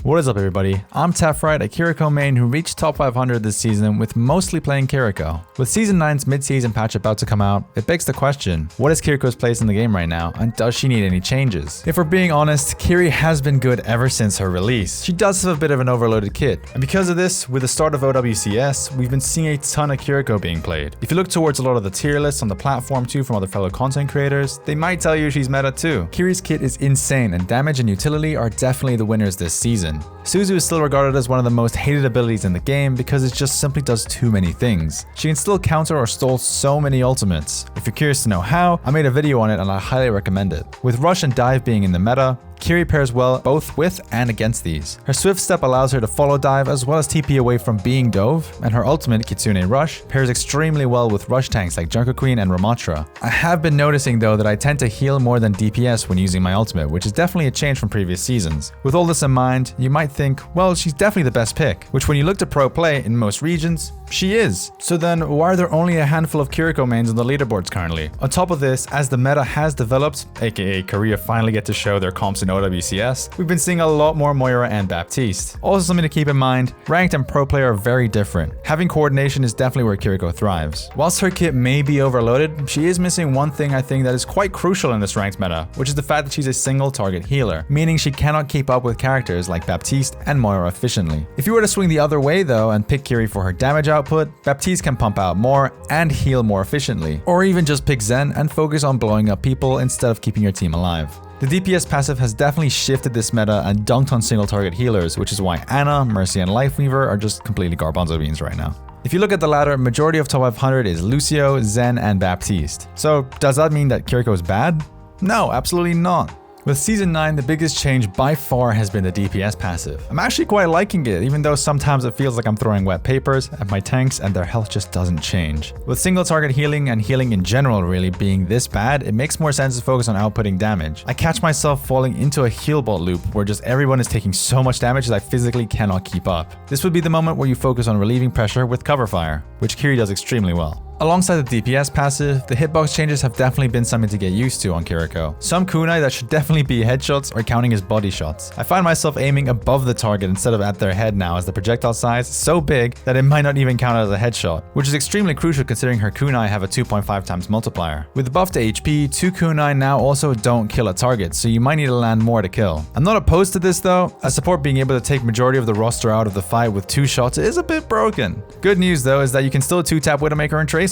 What is up everybody, I'm Tephrite, a Kiriko main who reached top 500 this season with mostly playing Kiriko. With Season 9's mid-season patch about to come out, it begs the question, what is Kiriko's place in the game right now, and does she need any changes? If we're being honest, Kiri has been good ever since her release. She does have a bit of an overloaded kit, and because of this, with the start of OWCS, we've been seeing a ton of Kiriko being played. If you look towards a lot of the tier lists on the platform too from other fellow content creators, they might tell you she's meta too. Kiri's kit is insane, and damage and utility are definitely the winners this season. Suzu is still regarded as one of the most hated abilities in the game because it just simply does too many things. She can still counter or stall so many ultimates. If you're curious to know how, I made a video on it and I highly recommend it. With Rush and Dive being in the meta, Kiri pairs well both with and against these. Her swift step allows her to follow dive as well as TP away from being dove, and her ultimate, Kitsune Rush, pairs extremely well with rush tanks like Junker Queen and Ramatra. I have been noticing though that I tend to heal more than DPS when using my ultimate, which is definitely a change from previous seasons. With all this in mind, you might think, well, she's definitely the best pick, which when you look to pro play in most regions, she is. So then why are there only a handful of Kiriko mains on the leaderboards currently? On top of this, as the meta has developed, aka Korea finally get to show their comps in OWCS, we've been seeing a lot more Moira and Baptiste. Also something to keep in mind, ranked and pro play are very different. Having coordination is definitely where Kiriko thrives. Whilst her kit may be overloaded, she is missing one thing I think that is quite crucial in this ranked meta, which is the fact that she's a single target healer, meaning she cannot keep up with characters like Baptiste and Moira efficiently. If you were to swing the other way though and pick Kiri for her damage output, Baptiste can pump out more and heal more efficiently. Or even just pick Zen and focus on blowing up people instead of keeping your team alive. The DPS passive has definitely shifted this meta and dunked on single target healers, which is why Ana, Mercy, and Lifeweaver are just completely garbanzo beans right now. If you look at the ladder, majority of top 500 is Lucio, Zen, and Baptiste. So does that mean that Kiriko is bad? No, absolutely not. With Season 9, the biggest change by far has been the DPS passive. I'm actually quite liking it, even though sometimes it feels like I'm throwing wet papers at my tanks and their health just doesn't change. With single target healing and healing in general really being this bad, it makes more sense to focus on outputting damage. I catch myself falling into a heal bot loop where just everyone is taking so much damage that I physically cannot keep up. This would be the moment where you focus on relieving pressure with cover fire, which Kiri does extremely well. Alongside the DPS passive, the hitbox changes have definitely been something to get used to on Kiriko. Some kunai that should definitely be headshots are counting as body shots. I find myself aiming above the target instead of at their head now as the projectile size is so big that it might not even count as a headshot, which is extremely crucial considering her kunai have a 2.5 times multiplier. With the buff to HP, 2 kunai now also don't kill a target, so you might need to land more to kill. I'm not opposed to this though, as support being able to take majority of the roster out of the fight with 2 shots is a bit broken. Good news though is that you can still 2-tap Widowmaker and Tracer.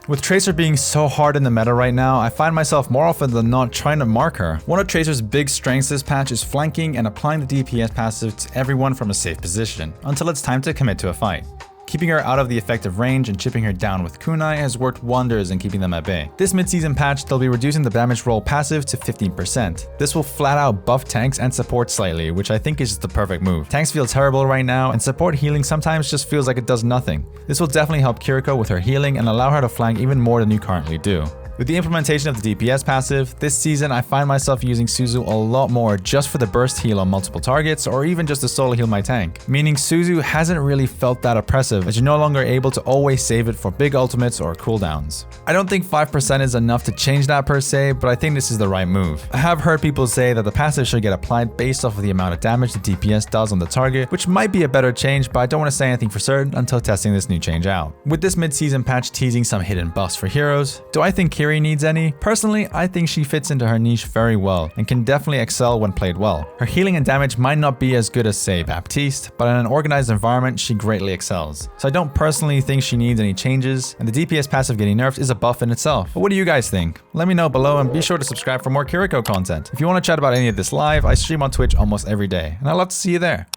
With Tracer being so hard in the meta right now, I find myself more often than not trying to mark her. One of Tracer's big strengths this patch is flanking and applying the DPS passive to everyone from a safe position, until it's time to commit to a fight. Keeping her out of the effective range and chipping her down with kunai has worked wonders in keeping them at bay. This mid-season patch, they'll be reducing the damage roll passive to 15%. This will flat out buff tanks and support slightly, which I think is just the perfect move. Tanks feel terrible right now, and support healing sometimes just feels like it does nothing. This will definitely help Kiriko with her healing and allow her to flank even more than you currently do. With the implementation of the DPS passive, this season I find myself using Suzu a lot more just for the burst heal on multiple targets or even just to solo heal my tank. Meaning Suzu hasn't really felt that oppressive as you're no longer able to always save it for big ultimates or cooldowns. I don't think 5% is enough to change that per se, but I think this is the right move. I have heard people say that the passive should get applied based off of the amount of damage the DPS does on the target, which might be a better change, but I don't want to say anything for certain until testing this new change out. With this mid-season patch teasing some hidden buffs for heroes, do I think Kiri needs any? Personally, I think she fits into her niche very well and can definitely excel when played well. Her healing and damage might not be as good as say Baptiste, but in an organized environment she greatly excels. So I don't personally think she needs any changes, and the DPS passive getting nerfed is a buff in itself. But what do you guys think? Let me know below and be sure to subscribe for more Kiriko content. If you want to chat about any of this live, I stream on Twitch almost every day, and I'd love to see you there.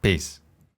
Peace.